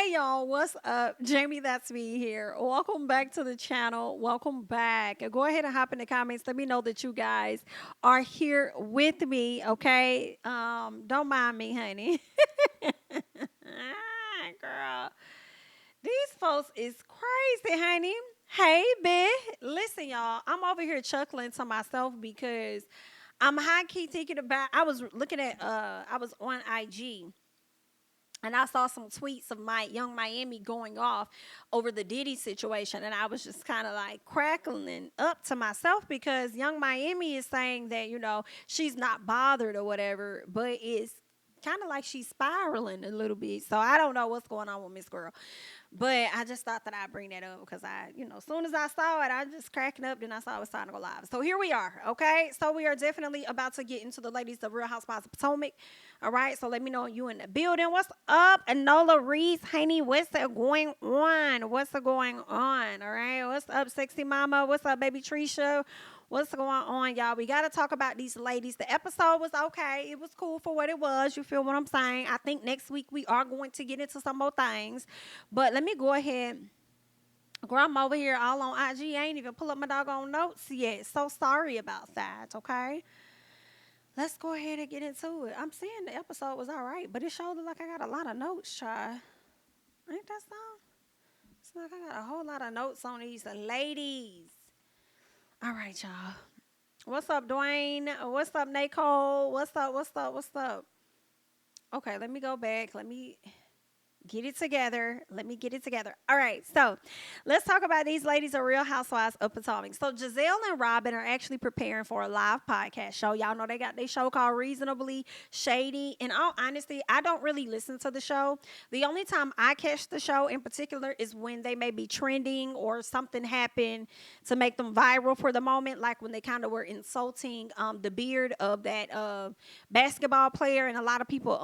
Hey y'all, what's up? JamiThatsMe here. Welcome back to the channel. Welcome back. Go ahead and hop in the comments. Let me know that you guys are here with me, okay? Don't mind me, honey. Girl, these folks is crazy, honey. Hey, bitch. Listen, y'all, I'm over here chuckling to myself because I'm high key thinking about. I was looking at. I was on IG and I saw some tweets of my Young Miami going off over the Diddy situation, and I was just kind of like crackling up to myself because Young Miami is saying that she's not bothered or whatever, but it's kind of like she's spiraling a little bit. So I don't know what's going on with Miss Girl. But I just thought that I'd bring that up because as soon as I saw it, I just cracking up. Then I saw it was time to go live. So here we are, okay? So we are definitely about to get into the ladies of Real Housewives of Potomac, all right? So let me know you in the building. What's up, Enola Reese, honey? What's going on? What's going on, all right? What's up, sexy mama? What's up, baby Trisha? What's going on, y'all? We got to talk about these ladies. The episode was okay. It was cool for what it was. You feel what I'm saying? I think next week we are going to get into some more things. But let me go ahead. Girl, I'm over here all on IG. I ain't even pull up my doggone notes yet. So sorry about that, okay? Let's go ahead and get into it. I'm saying the episode was all right, but it showed like I got a lot of notes, child. Ain't that so? It's like I got a whole lot of notes on these ladies. All right, y'all. What's up, Dwayne? What's up, Nicole? What's up? What's up? What's up? Okay, let me go back. Let me get it together. Let me get it together. All right, so let's talk about these ladies of Real Housewives of Potomac. So Gisele and Robyn are actually preparing for a live podcast show. Y'all know they got their show called Reasonably Shady. In all honesty, I don't really listen to the show. The only time I catch the show in particular is when they may be trending or something happened to make them viral for the moment, like when they kind of were insulting the beard of that basketball player, and a lot of people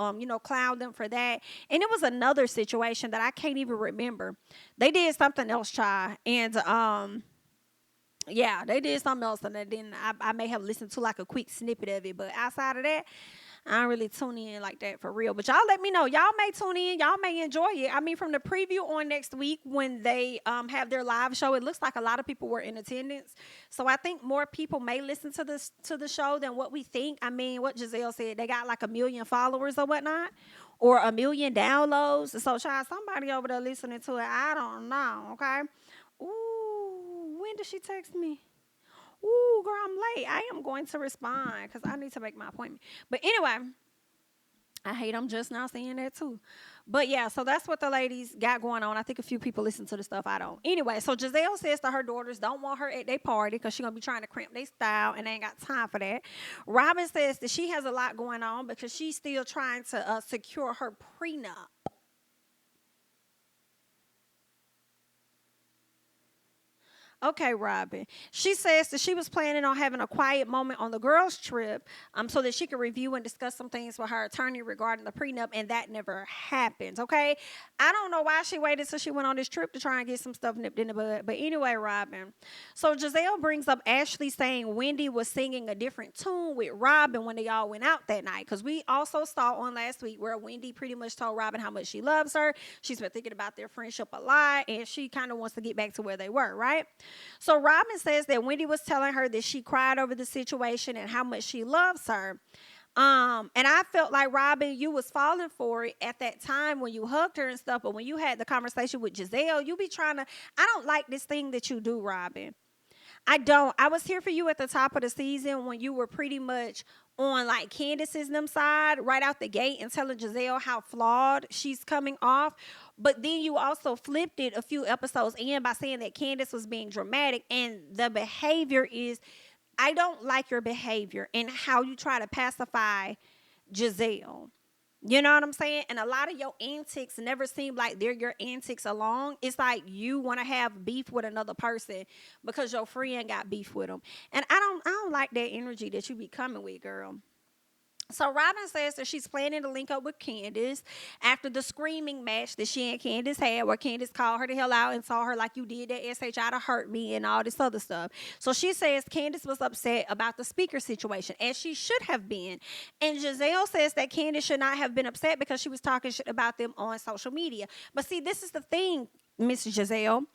clowned them for that. And it was another situation that I can't even remember. They did something else, child, and yeah, they did something else, and then I may have listened to like a quick snippet of it, but outside of that, I don't really tune in like that for real. But y'all let me know. Y'all may tune in. Y'all may enjoy it. I mean, from the preview on next week when they have their live show, it looks like a lot of people were in attendance. So I think more people may listen to the show than what we think. I mean, what Gisele said, they got like 1 million followers or whatnot, or 1 million downloads. So, child, somebody over there listening to it, I don't know, okay? Ooh, when did she text me? Ooh, girl, I'm late. I am going to respond because I need to make my appointment. But anyway, I hate I'm just now seeing that too. But yeah, so that's what the ladies got going on. I think a few people listen to the stuff I don't. Anyway, so Gisele says that her daughters don't want her at their party because she's going to be trying to cramp their style and they ain't got time for that. Robyn says that she has a lot going on because she's still trying to secure her prenup. Okay, Robyn. She says that she was planning on having a quiet moment on the girls' trip so that she could review and discuss some things with her attorney regarding the prenup, and that never happened, okay? I don't know why she waited till she went on this trip to try and get some stuff nipped in the bud, but anyway, Robyn. So Gisele brings up Ashley saying Wendy was singing a different tune with Robyn when they all went out that night, because we also saw on last week where Wendy pretty much told Robyn how much she loves her. She's been thinking about their friendship a lot, and she kind of wants to get back to where they were, right? So Robyn says that Wendy was telling her that she cried over the situation and how much she loves her. And I felt like, Robyn, you was falling for it at that time when you hugged her and stuff. But when you had the conversation with Gisele, you be trying to, I don't like this thing that you do, Robyn. I don't. I was here for you at the top of the season when you were pretty much on like Candace's them side right out the gate and telling Gisele how flawed she's coming off. But then you also flipped it a few episodes in by saying that Candace was being dramatic, and the behavior is, I don't like your behavior and how you try to pacify Gisele. You know what I'm saying? And a lot of your antics never seem like they're your antics alone. It's like you want to have beef with another person because your friend got beef with them. And I don't like that energy that you be coming with, girl. So Robyn says that she's planning to link up with Candace after the screaming match that she and Candace had, where Candace called her the hell out and saw her like, you did that SHI to hurt me and all this other stuff. So she says Candace was upset about the speaker situation, as she should have been. And Gisele says that Candace should not have been upset because she was talking shit about them on social media. But see, this is the thing, Miss Gisele.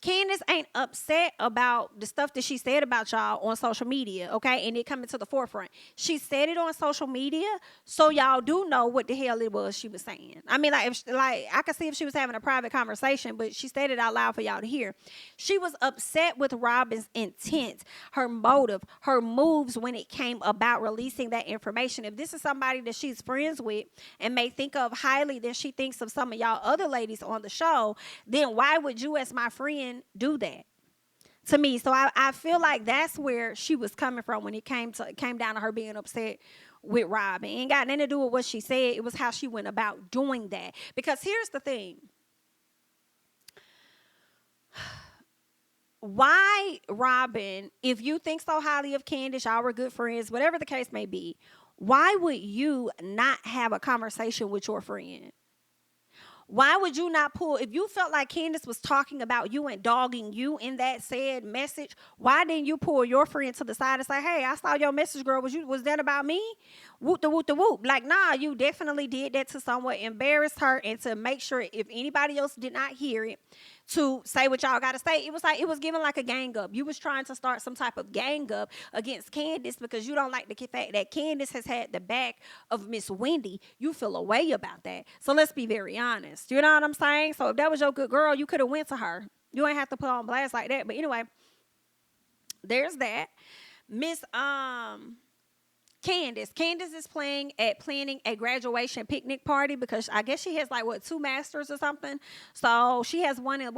Candace ain't upset about the stuff that she said about y'all on social media, okay? And it coming to the forefront. She said it on social media, so y'all do know what the hell it was she was saying. I mean, like I could see if she was having a private conversation, but she said it out loud for y'all to hear. She was upset with Robyn's intent, her motive, her moves when it came about releasing that information. If this is somebody that she's friends with and may think of highly than she thinks of some of y'all other ladies on the show, then why would you as my friend do that to me? So I feel like that's where she was coming from when it came down to her being upset with Robyn. It ain't got nothing to do with what she said. It was how she went about doing that. Because here's the thing. Why, Robyn, if you think so highly of Candace, y'all were good friends, whatever the case may be, why would you not have a conversation with your friend? Why would you not pull, if you felt like Candace was talking about you and dogging you in that said message, why didn't you pull your friend to the side and say, hey, I saw your message, girl. Was that about me? Whoop the whoop the whoop. Like, nah, you definitely did that to somewhat embarrass her and to make sure if anybody else did not hear it, to say what y'all got to say. It was like, it was given like a gang up. You was trying to start some type of gang up against Candace because you don't like the fact that Candace has had the back of Miss Wendy. You feel a way about that. So let's be very honest. You know what I'm saying? So if that was your good girl, you could have went to her. You ain't have to put on blast like that. But anyway, there's that. Miss Candace. Candace is planning a graduation picnic party because I guess she has like, what, 2 masters or something. So she has one in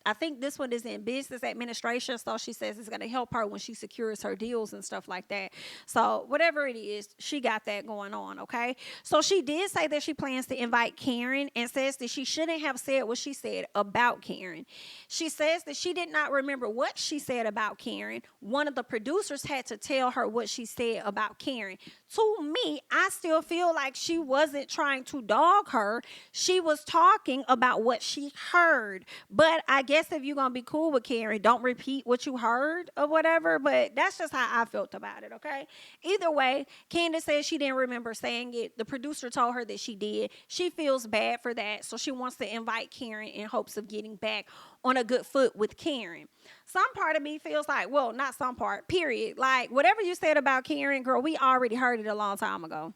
I think this one is in business administration. So she says it's going to help her when she secures her deals and stuff like that. So whatever it is, she got that going on, okay? So she did say that she plans to invite Karen and says that she shouldn't have said what she said about Karen. She says that she did not remember what she said about Karen. One of the producers had to tell her what she said about Karen. To me, I still feel like she wasn't trying to dog her. She was talking about what she heard. But I guess if you're going to be cool with Karen, don't repeat what you heard or whatever. But that's just how I felt about it, okay? Either way, Candace says she didn't remember saying it. The producer told her that she did. She feels bad for that, so she wants to invite Karen in hopes of getting back on a good foot with Karen. Some part of me feels like, well, not some part, period. Like, whatever you said about Karen, girl, we already heard it a long time ago.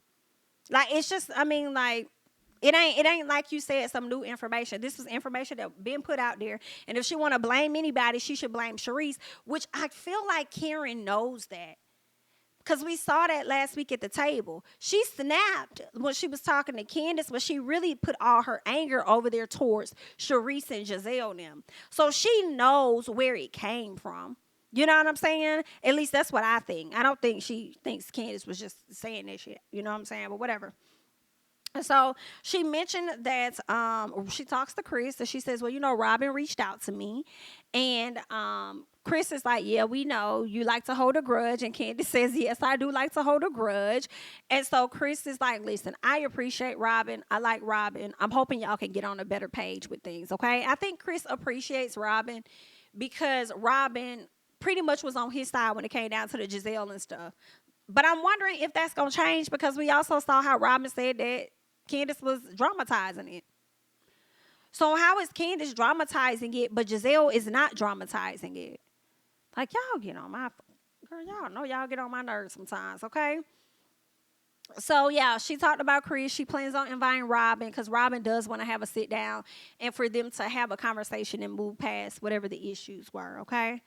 Like, it's just, I mean, like, it ain't like you said some new information. This was information that been put out there. And if she want to blame anybody, she should blame Sharice, which I feel like Karen knows that. Because we saw that last week at the table. She snapped when she was talking to Candace, but she really put all her anger over there towards Sharice and Gisele and them. So she knows where it came from. You know what I'm saying? At least that's what I think. I don't think she thinks Candace was just saying that shit. You know what I'm saying? But whatever. So she mentioned that she talks to Chris and she says, well, you know, Robyn reached out to me. And Chris is like, yeah, we know you like to hold a grudge. And Candace says, yes, I do like to hold a grudge. And so Chris is like, listen, I appreciate Robyn. I like Robyn. I'm hoping y'all can get on a better page with things, okay? I think Chris appreciates Robyn because Robyn pretty much was on his side when it came down to the Gisele and stuff. But I'm wondering if that's going to change because we also saw how Robyn said that Candace was dramatizing it. So how is Candace dramatizing it, but Gisele is not dramatizing it? Like, y'all get on my, girl, y'all know y'all get on my nerves sometimes, okay? So, yeah, she talked about Chris. She plans on inviting Robyn because Robyn does want to have a sit down and for them to have a conversation and move past whatever the issues were, okay?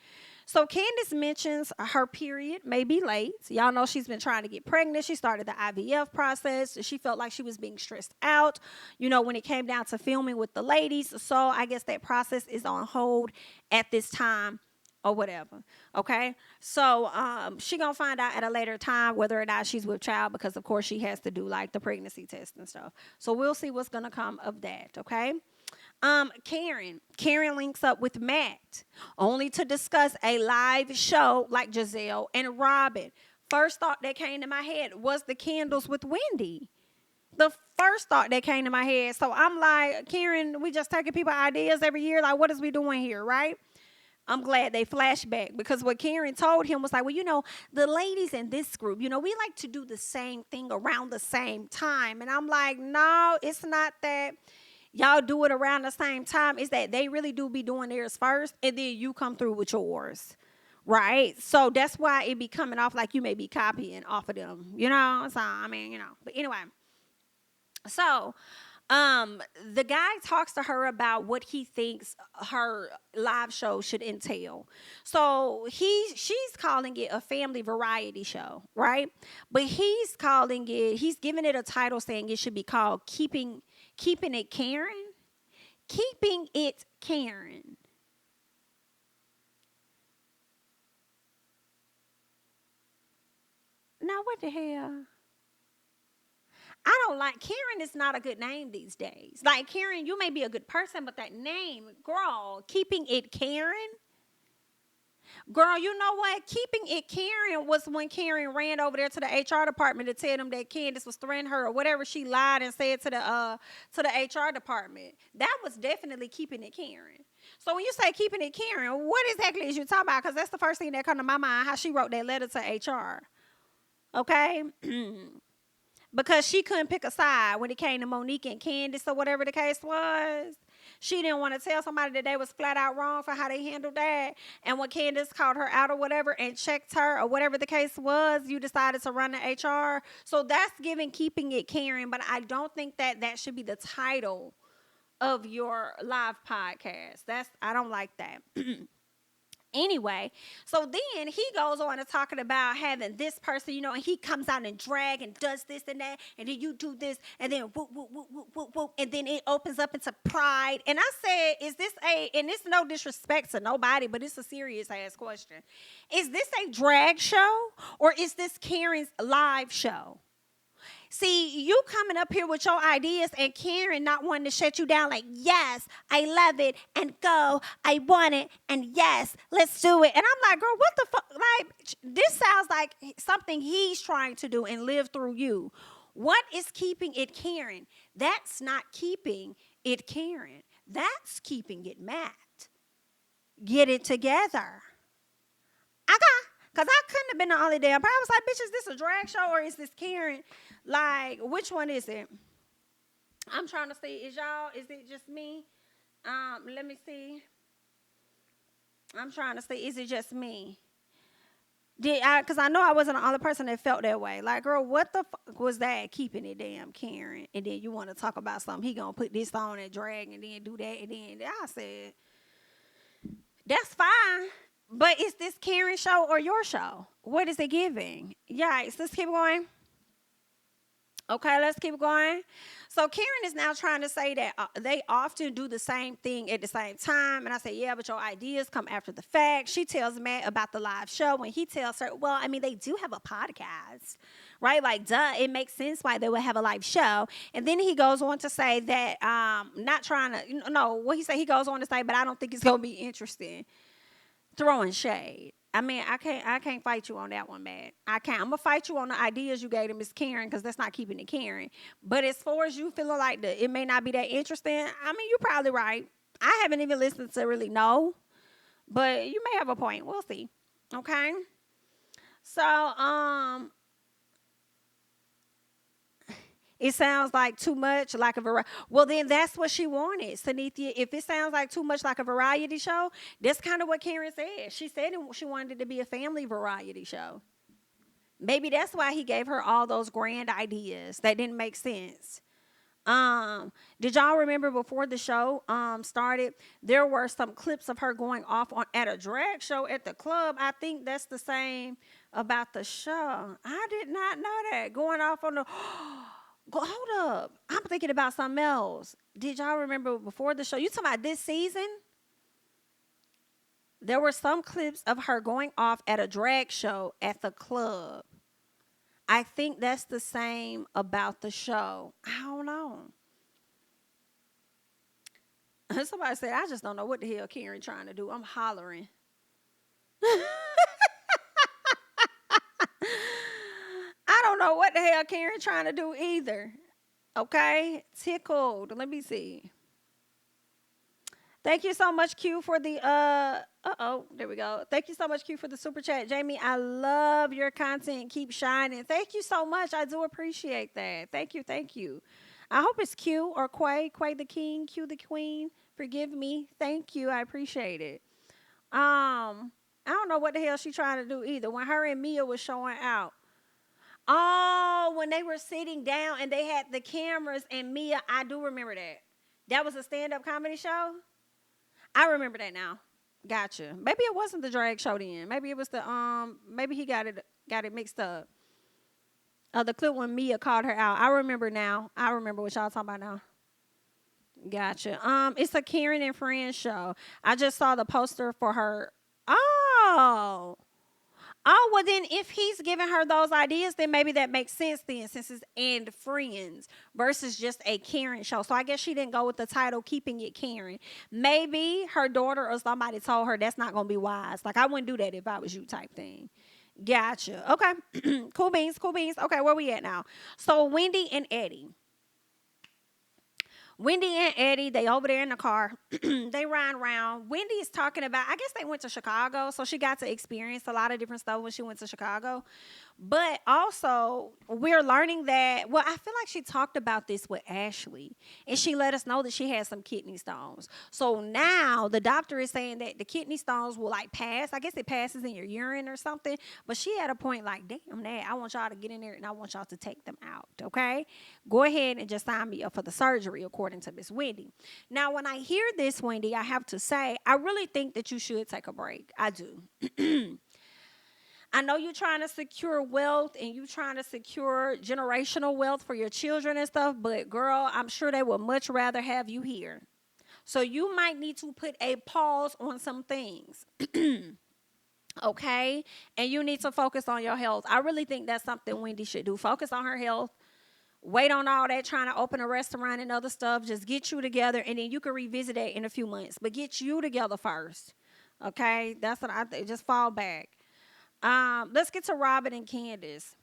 So Candace mentions her period may be late. Y'all know she's been trying to get pregnant. She started the IVF process. She felt like she was being stressed out, you know, when it came down to filming with the ladies. So I guess that process is on hold at this time or whatever, okay? So she going to find out at a later time whether or not she's with child because, of course, she has to do, like, the pregnancy test and stuff. So we'll see what's going to come of that, okay? Karen links up with Matt only to discuss a live show like Gisele and Robyn. first thought that came to my head was the candles with Wendy. The first thought that came to my head. So I'm like, Karen, we just taking people ideas every year. Like, what is we doing here, right? I'm glad they flashback because what Karen told him was like, well, the ladies in this group, we like to do the same thing around the same time. And I'm like, no, it's not that y'all do it around the same time. It's that they really do be doing theirs first and then you come through with yours. Right? So that's why it be coming off like you may be copying off of them, So, I mean, but anyway. So, the guy talks to her about what he thinks her live show should entail. So she's calling it a family variety show, right? But he's giving it a title saying it should be called Keeping It Karen. Keeping It Karen. Now what the hell? I don't like Karen is not a good name these days. Like Karen, you may be a good person, but that name, girl, Keeping It Karen. Girl, you know what? Keeping It Karen was when Karen ran over there to the HR department to tell them that Candace was threatening her or whatever she lied and said to the HR department. That was definitely Keeping It Karen. So when you say Keeping It Karen, what exactly is you talking about? Because that's the first thing that come to my mind, how she wrote that letter to HR. Okay? Because she couldn't pick a side when it came to Monique and Candace or whatever the case was. She didn't want to tell somebody that they was flat out wrong for how they handled that. And when Candace called her out or whatever and checked her or whatever the case was, you decided to run the HR. So that's giving Keeping It Karen. But I don't think that should be the title of your live podcast. I don't like that. Anyway, so then he goes on to talking about having this person, and he comes out and drag and does this and that, and then you do this, and then whoop, whoop, whoop, whoop, whoop, whoop, and then it opens up into pride. And I said, and it's no disrespect to nobody, but it's a serious ass question. Is this a drag show or is this Karen's live show? See, you coming up here with your ideas and Karen not wanting to shut you down like, yes, I love it, and go, I want it, and yes, let's do it. And I'm like, girl, what the fuck? Like, this sounds like something he's trying to do and live through you. What is Keeping It Karen? That's not Keeping It Karen. That's Keeping It Matt. Get it together. Because I couldn't have been the only damn person. I was like, bitch, is this a drag show or is this Karen? Like, which one is it? I'm trying to see. Is it just me? Let me see. I'm trying to see. Is it just me? Because I know I wasn't the only person that felt that way. Like, girl, what the fuck was that? Keeping it damn Karen. And then you want to talk about something. He going to put this on and drag and then do that. And then I said, that's fine. But is this Karen's show or your show? What is it giving? Yikes. Let's keep going. Okay, let's keep going. So Karen is now trying to say that they often do the same thing at the same time. And I say, yeah, but your ideas come after the fact. She tells Matt about the live show and he tells her, well, I mean, they do have a podcast, right? Like, duh, it makes sense why they would have a live show. And then he goes on to say that not trying to, no, what he said, he goes on to say, but I don't think it's going to be interesting. Throwing shade. I mean, I can't fight you on that one, Matt. I can't. I'm gonna fight you on the ideas you gave to Miss Karen because that's not Keeping It Karen. But as far as you feeling like it may not be that interesting, I mean, you're probably right. I haven't even listened to really know, but you may have a point. We'll see. Okay. So it sounds like too much like a variety. Well, then that's what she wanted, Sanithia. If it sounds like too much like a variety show, that's kind of what Karen said. She said she wanted it to be a family variety show. Maybe that's why he gave her all those grand ideas that didn't make sense. Did y'all remember before the show started, there were some clips of her going off at a drag show at the club. I think that's the same about the show. I did not know that. Going off on the... Hold up. I'm thinking about something else. Did y'all remember before the show? You talking about this season? There were some clips of her going off at a drag show at the club. I think that's the same about the show. I don't know. Somebody said, I just don't know what the hell Karen trying to do. I'm hollering. know what the hell Karen trying to do either. Okay, tickled. Let me see. Thank you so much, Q, for the there we go. Thank you so much, Q, for the super chat. Jamie, I love your content. Keep shining. Thank you so much. I do appreciate that. Thank you, thank you. I hope it's Q or Quay the king, Q the queen. Forgive me. Thank you. I appreciate it. I don't know what the hell she trying to do either. When her and Mia was showing out. Oh, when they were sitting down and they had the cameras and Mia, I do remember that. That was a stand-up comedy show? I remember that now. Gotcha. Maybe it wasn't the drag show then. Maybe it was the maybe he got it mixed up. The clip when Mia called her out. I remember now. I remember what y'all talking about now. Gotcha. It's a Karen and Friends show. I just saw the poster for her. Oh. Oh, well, then if he's giving her those ideas, then maybe that makes sense then, since it's and friends versus just a Karen show. So I guess she didn't go with the title, Keeping It Karen. Maybe her daughter or somebody told her that's not going to be wise. Like, I wouldn't do that if I was you type thing. Gotcha. Okay. Cool beans, cool beans. Okay, where we at now? So Wendy and Eddie. Wendy and Eddie, they over there in the car. They riding around. Wendy is talking about, I guess they went to Chicago, so she got to experience a lot of different stuff when she went to Chicago. But also, we're learning that, well, I feel like she talked about this with Ashley, and she let us know that she had some kidney stones. So now the doctor is saying that the kidney stones will like pass. I guess it passes in your urine or something. But she had a point like, damn, that I want y'all to get in there and I want y'all to take them out, okay? Go ahead and just sign me up for the surgery, according to Miss Wendy. Now, when I hear this, Wendy, I have to say, I really think that you should take a break. I do. I know you're trying to secure wealth and you're trying to secure generational wealth for your children and stuff, but girl, I'm sure they would much rather have you here. So you might need to put a pause on some things. Okay? And you need to focus on your health. I really think that's something Wendy should do. Focus on her health. Wait on all that trying to open a restaurant and other stuff. Just get you together and then you can revisit it in a few months. But get you together first. Okay? That's what I think. Just fall back. Let's get to Robyn and Candace.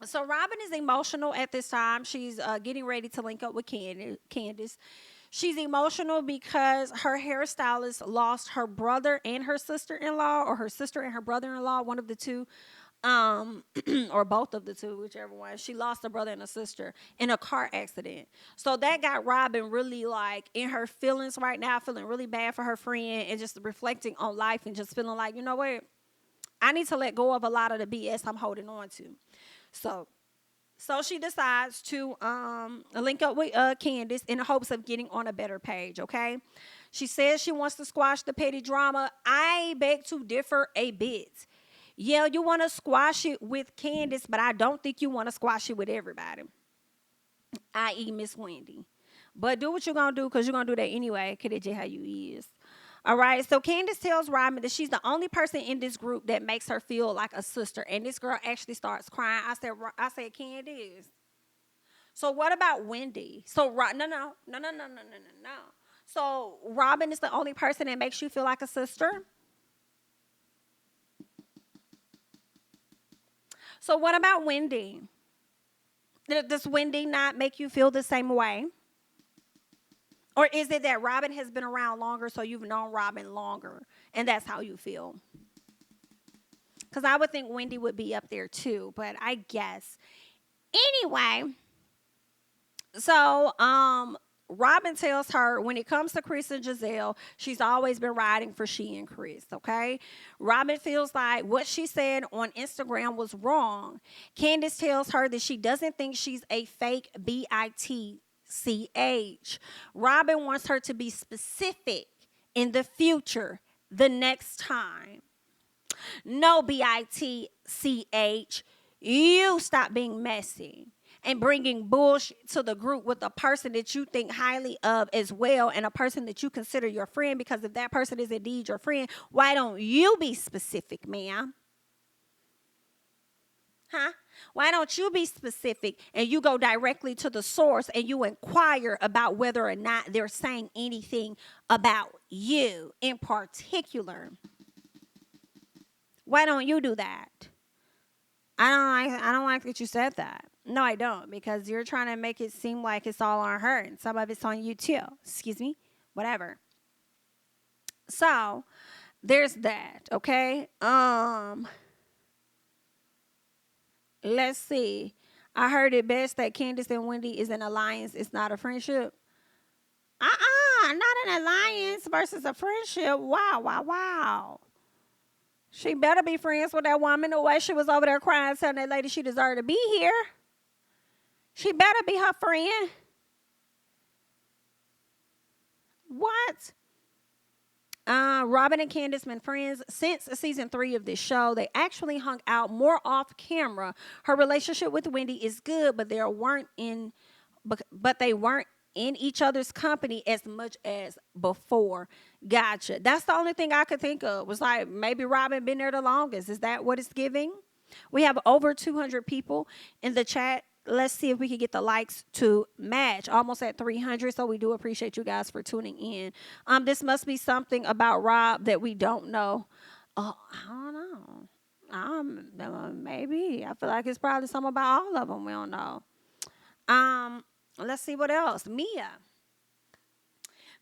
So Robyn is emotional at this time. She's getting ready to link up with Candace. She's emotional because her hairstylist lost her brother and her sister-in-law, or her sister and her brother-in-law, one of the two, or both of the two, whichever one. She lost a brother and a sister in a car accident. So that got Robyn really like in her feelings right now, feeling really bad for her friend and just reflecting on life and just feeling like, you know what? I need to let go of a lot of the BS I'm holding on to. So she decides to link up with Candace in the hopes of getting on a better page, okay? She says she wants to squash the petty drama. I beg to differ a bit. Yeah, you want to squash it with Candace, but I don't think you want to squash it with everybody, i.e. Miss Wendy. But do what you're going to do, because you're going to do that anyway, because that's just how you is. All right, so Candace tells Robyn that she's the only person in this group that makes her feel like a sister. And this girl actually starts crying. I said, Candace. So what about Wendy? So, no. So Robyn is the only person that makes you feel like a sister? So what about Wendy? Does Wendy not make you feel the same way? Or is it that Robyn has been around longer, so you've known Robyn longer, and that's how you feel? Because I would think Wendy would be up there too, but I guess. Anyway, so Robyn tells her when it comes to Chris and Gisele, she's always been riding for she and Chris, okay? Robyn feels like what she said on Instagram was wrong. Candace tells her that she doesn't think she's a fake bitch. Robyn wants her to be specific in the future, the next time. No, bitch, you stop being messy and bringing bullshit to the group with a person that you think highly of as well, and a person that you consider your friend, because if that person is indeed your friend, why don't you be specific, ma'am? Huh? Why don't you be specific and you go directly to the source and you inquire about whether or not they're saying anything about you in particular? Why don't you do that? I don't like that you said that. No, I don't, because you're trying to make it seem like it's all on her, and some of it's on you too. Excuse me, whatever. So there's that. Okay. Let's see. I heard it best that Candace and Wendy is an alliance. It's not a friendship. Not an alliance versus a friendship. Wow, wow, wow. She better be friends with that woman the way she was over there crying, telling that lady she deserved to be here. She better be her friend. What? Robyn and Candace been friends since season 3 of this show. They actually hung out more off camera. Her relationship with Wendy is good, but they weren't in each other's company as much as before. Gotcha. That's the only thing I could think of. Was like maybe Robyn been there the longest. Is that what it's giving? We have over 200 people in the chat. Let's see if we can get the likes to match. Almost at 300, so we do appreciate you guys for tuning in. This must be something about Rob that we don't know. I don't know. Maybe. I feel like it's probably something about all of them we don't know. Let's see what else.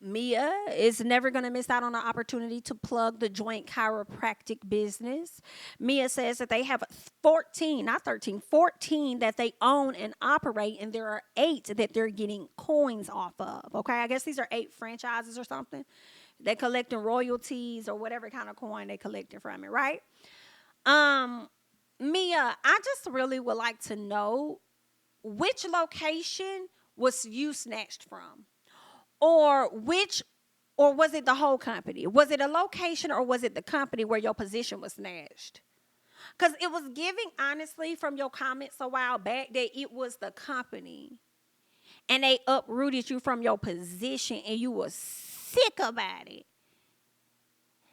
Mia is never going to miss out on the opportunity to plug the joint chiropractic business. Mia says that they have 14, not 13, 14 that they own and operate, and there are 8 that they're getting coins off of. Okay, I guess these are 8 franchises or something. They're collecting royalties or whatever kind of coin they collected from it, right? Mia, I just really would like to know which location was you snatched from? Or was it the whole company? Was it a location or was it the company where your position was snatched? Because it was giving, honestly, from your comments a while back that it was the company. And they uprooted you from your position and you were sick about it.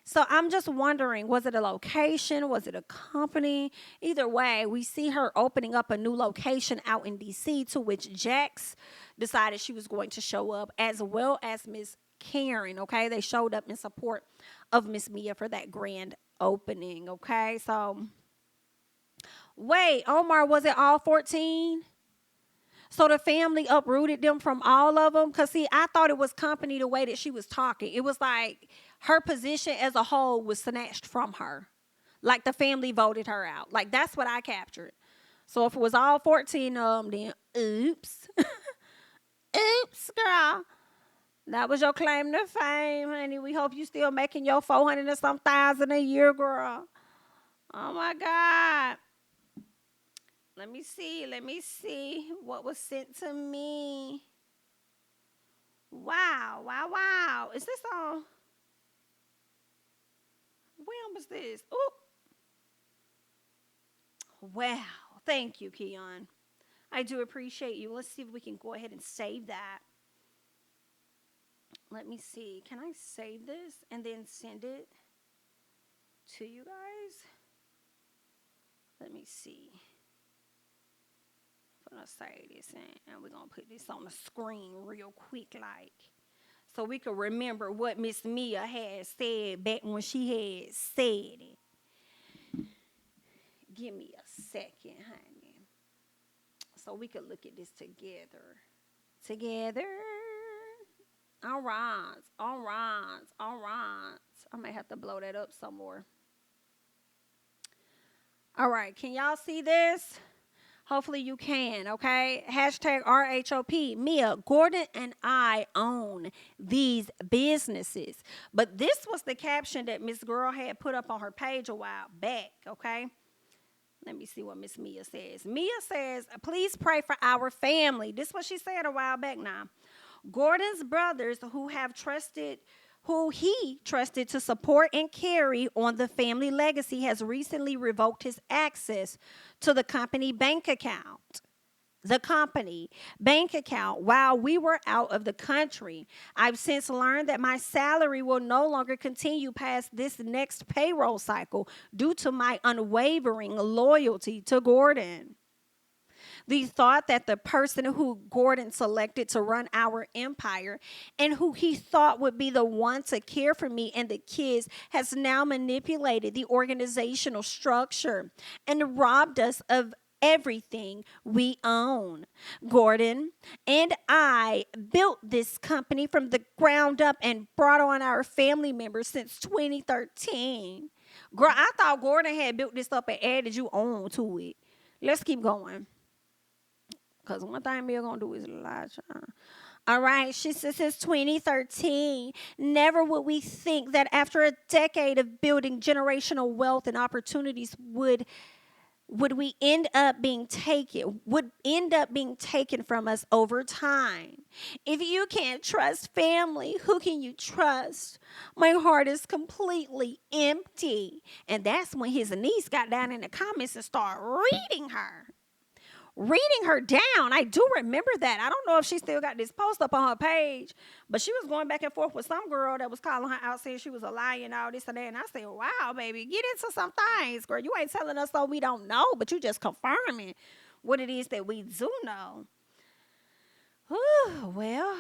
So I'm just wondering, was it a location? Was it a company? Either way, we see her opening up a new location out in D.C., to which Jax decided she was going to show up, as well as Miss Karen, okay? They showed up in support of Miss Mia for that grand opening, okay? So, wait, Omar, was it all 14? So the family uprooted them from all of them? Because, see, I thought it was company the way that she was talking. It was like her position as a whole was snatched from her. Like the family voted her out. Like, that's what I captured. So if it was all 14 of them, then oops. Oops, girl. That was your claim to fame, honey. We hope you still making your 400 and some thousand a year, girl. Oh, my God. Let me see what was sent to me. Wow. Is this on? When was this? Ooh. Wow. Thank you, Keon. I do appreciate you. Let's see if we can go ahead and save that. Let me see. Can I save this and then send it to you guys? Let me see. I'm going to save this and we're going to put this on the screen real quick, like, so we can remember what Miss Mia had said back when she had said it. Give me a second, honey, so we can look at this together. All right. I may have to blow that up some more. All right, can y'all see this? Hopefully you can, okay? Hashtag RHOP. Mia, Gordon and I own these businesses. But this was the caption that Miss Girl had put up on her page a while back, okay? Let me see what Miss Mia says. Mia says, please pray for our family. This is what she said a while back now. Gordon's brothers who he trusted to support and carry on the family legacy has recently revoked his access to the company bank account. While we were out of the country. I've since learned that my salary will no longer continue past this next payroll cycle due to my unwavering loyalty to Gordon. The thought that the person who Gordon selected to run our empire and who he thought would be the one to care for me and the kids has now manipulated the organizational structure and robbed us of everything we own. Gordon and I built this company from the ground up and brought on our family members since 2013. Girl, I thought Gordon had built this up and added you on to it. Let's keep going. Because one thing we're going to do is lie, child. All right, she says since 2013, never would we think that after a decade of building generational wealth and opportunities would end up being taken from us over time. If you can't trust family, who can you trust? My heart is completely empty. And that's when his niece got down in the comments and started reading her down. I do remember that. I don't know if she still got this post up on her page, but she was going back and forth with some girl that was calling her out, saying she was a liar and all this and that. And I said, wow, baby, get into some things, girl. You ain't telling us so we don't know, but you just confirming what it is that we do know. Whew, well,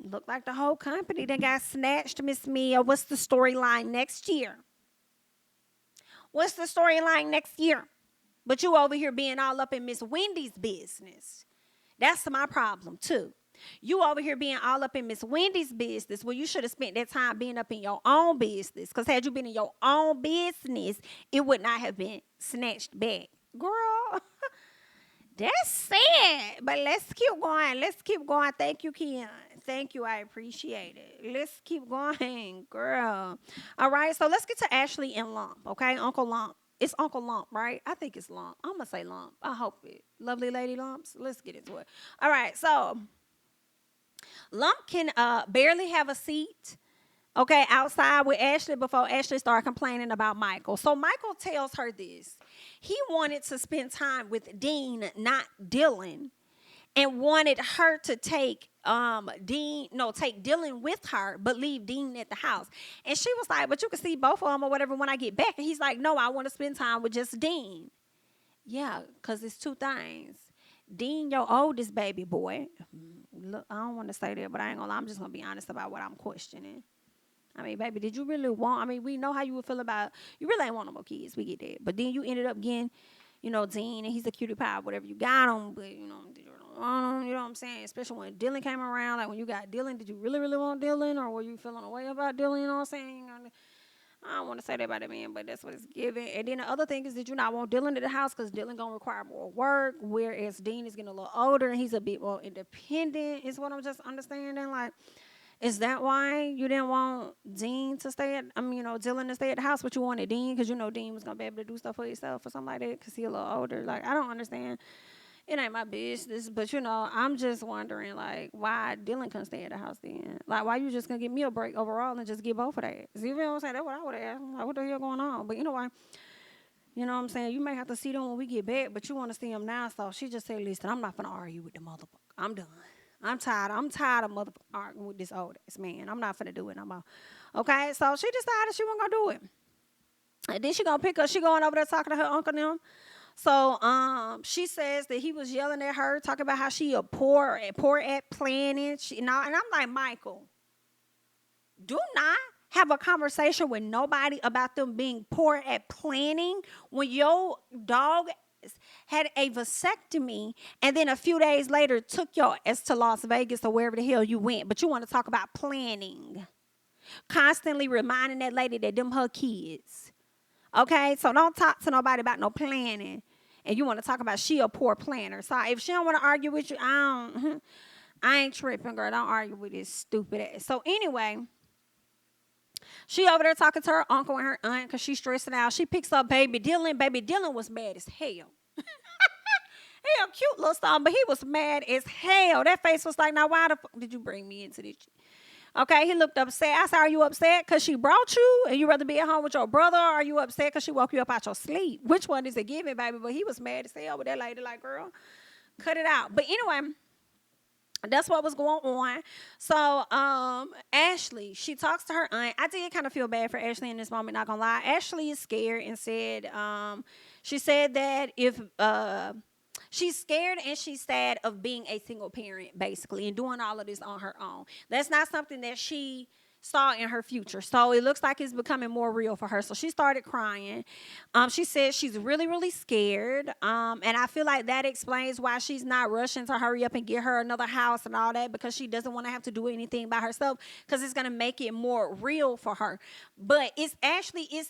look like the whole company that got snatched, Miss Mia. What's the storyline next year? What's the storyline next year? But you over here being all up in Miss Wendy's business. That's my problem, too. You over here being all up in Miss Wendy's business. Well, you should have spent that time being up in your own business. Because had you been in your own business, it would not have been snatched back. Girl, that's sad. But let's keep going. Let's keep going. Thank you, Keon. Thank you. I appreciate it. Let's keep going, girl. All right, so let's get to Ashley and Lump, okay? Uncle Lump. It's Uncle Lump, right? I think it's Lump. I'm going to say Lump. I hope it. Lovely lady Lumps. Let's get into it. All right, so Lump can barely have a seat, okay, outside with Ashley before Ashley started complaining about Michael. So Michael tells her this. He wanted to spend time with Dean, not Dylan, and wanted her to take Dylan with her, but leave Dean at the house. And she was like, but you can see both of them or whatever when I get back. And he's like, no, I want to spend time with just Dean. Yeah, because it's two things. Dean, your oldest baby boy. Look, I don't want to say that, but I ain't gonna lie. I'm just gonna be honest about what I'm questioning. I mean, baby, did you really want, I mean, we know how you would feel about, you really ain't want no more kids. We get that. But then you ended up getting, Dean, and he's a cutie pie, whatever you got him, but, you know what I'm saying? Especially when Dylan came around. Like, when you got Dylan, did you really, really want Dylan? Or were you feeling a way about Dylan? You know what I'm saying? I don't want to say that about the man, but that's what it's given. And then the other thing is, did you not want Dylan at the house? Because Dylan going to require more work, whereas Dean is getting a little older and he's a bit more independent, is what I'm just understanding. Like, is that why you didn't want Dean to stay Dylan to stay at the house, but you wanted Dean because Dean was going to be able to do stuff for himself or something like that because he's a little older? Like, I don't understand. It ain't my business, but, I'm just wondering, like, why Dylan couldn't stay at the house then? Like, why you just going to give me a break overall and just get both of that? See what I'm saying? That's what I would have asked. Like, what the hell going on? But you know what? You know what I'm saying? You may have to see them when we get back, but you want to see them now. So she just said, listen, I'm not going to argue with the motherfucker. I'm done. I'm tired of motherfucking arguing with this old ass man. I'm not finna do it no more. Okay? So she decided she wasn't going to do it. And then she going to pick up. She going over there talking to her uncle now. So she says that he was yelling at her, talking about how she poor at planning. And I'm like, Michael, do not have a conversation with nobody about them being poor at planning when your dog had a vasectomy and then a few days later took your ass to Las Vegas or wherever the hell you went. But you want to talk about planning. Constantly reminding that lady that them her kids. Okay, so don't talk to nobody about no planning. And you want to talk about she a poor planner. So if she don't want to argue with you, I ain't tripping, girl. Don't argue with this stupid ass. So anyway, she over there talking to her uncle and her aunt because she's stressing out. She picks up baby Dylan. Baby Dylan was mad as hell. He a cute little son, but he was mad as hell. That face was like, now why the fuck did you bring me into this? Okay, he looked upset. I said, are you upset because she brought you and you rather be at home with your brother, or are you upset because she woke you up out your sleep? Which one is it giving, baby? But he was mad as hell with that lady, like, girl, cut it out. But anyway, that's what was going on. So Ashley, she talks to her aunt. I did kind of feel bad for Ashley in this moment, not going to lie. Ashley is scared and said, she said that if She's scared and she's sad of being a single parent, basically, and doing all of this on her own. That's not something that she saw in her future. So it looks like it's becoming more real for her. So she started crying. She said she's really, really scared. And I feel like that explains why she's not rushing to hurry up and get her another house and all that, because she doesn't want to have to do anything by herself, because it's going to make it more real for her. But it's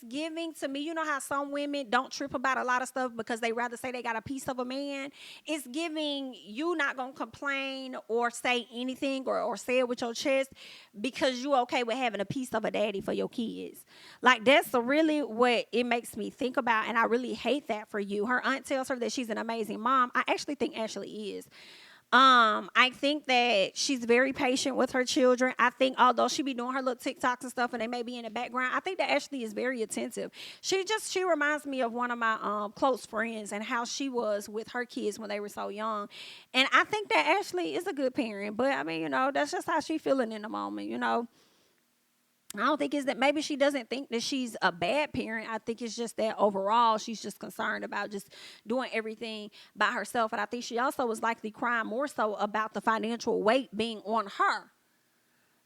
giving to me, you know how some women don't trip about a lot of stuff because they rather say they got a piece of a man? It's giving you not going to complain or say anything or say it with your chest because you okay with having a piece of a daddy for your kids. Like, that's really what it makes me think about, and I really hate that for you. Her aunt tells her that she's an amazing mom. I actually think Ashley is. I think that she's very patient with her children. I think although she be doing her little TikToks and stuff and they may be in the background, I think that Ashley is very attentive. She reminds me of one of my close friends and how she was with her kids when they were so young. And I think that Ashley is a good parent, but I mean, that's just how she feeling in the moment. I don't think it's that maybe she doesn't think that she's a bad parent. I think it's just that overall she's just concerned about just doing everything by herself. And I think she also was likely crying more so about the financial weight being on her.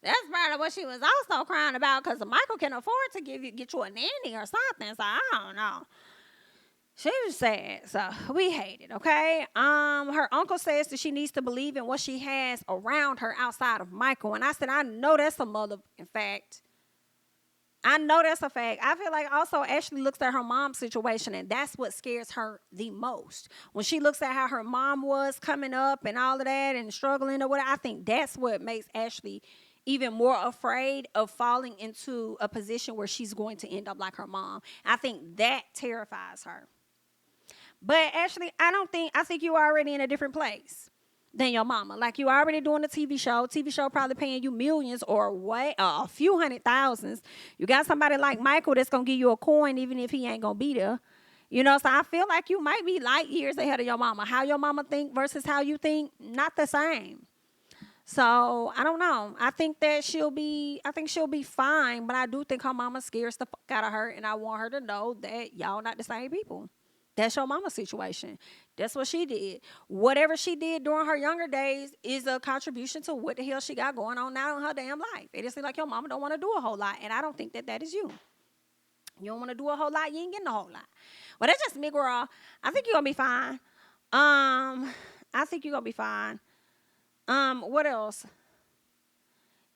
That's part of what she was also crying about, because Michael can afford to get you a nanny or something. So I don't know. She was sad, so we hate it, okay? Her uncle says that she needs to believe in what she has around her outside of Michael. And I said, I know that's a motherfucking fact. I know that's a fact. I feel like also Ashley looks at her mom's situation, and that's what scares her the most. When she looks at how her mom was coming up and all of that and struggling or whatever, I think that's what makes Ashley even more afraid of falling into a position where she's going to end up like her mom. I think that terrifies her. But Ashley, I think you're already in a different place than your mama. Like, you already doing a TV show. TV show probably paying you millions or what, a few $100,000s. You got somebody like Michael that's going to give you a coin even if he ain't going to be there. So I feel like you might be light years ahead of your mama. How your mama think versus how you think, not the same. So I don't know. I think she'll be fine, but I do think her mama scares the fuck out of her, and I want her to know that y'all not the same people. That's your mama's situation. That's what she did. Whatever she did during her younger days is a contribution to what the hell she got going on now in her damn life. It just seems like your mama don't want to do a whole lot, and I don't think that is you. You don't want to do a whole lot, you ain't getting a whole lot. Well, that's just me, girl. I think you're going to be fine. I think you're going to be fine. What else?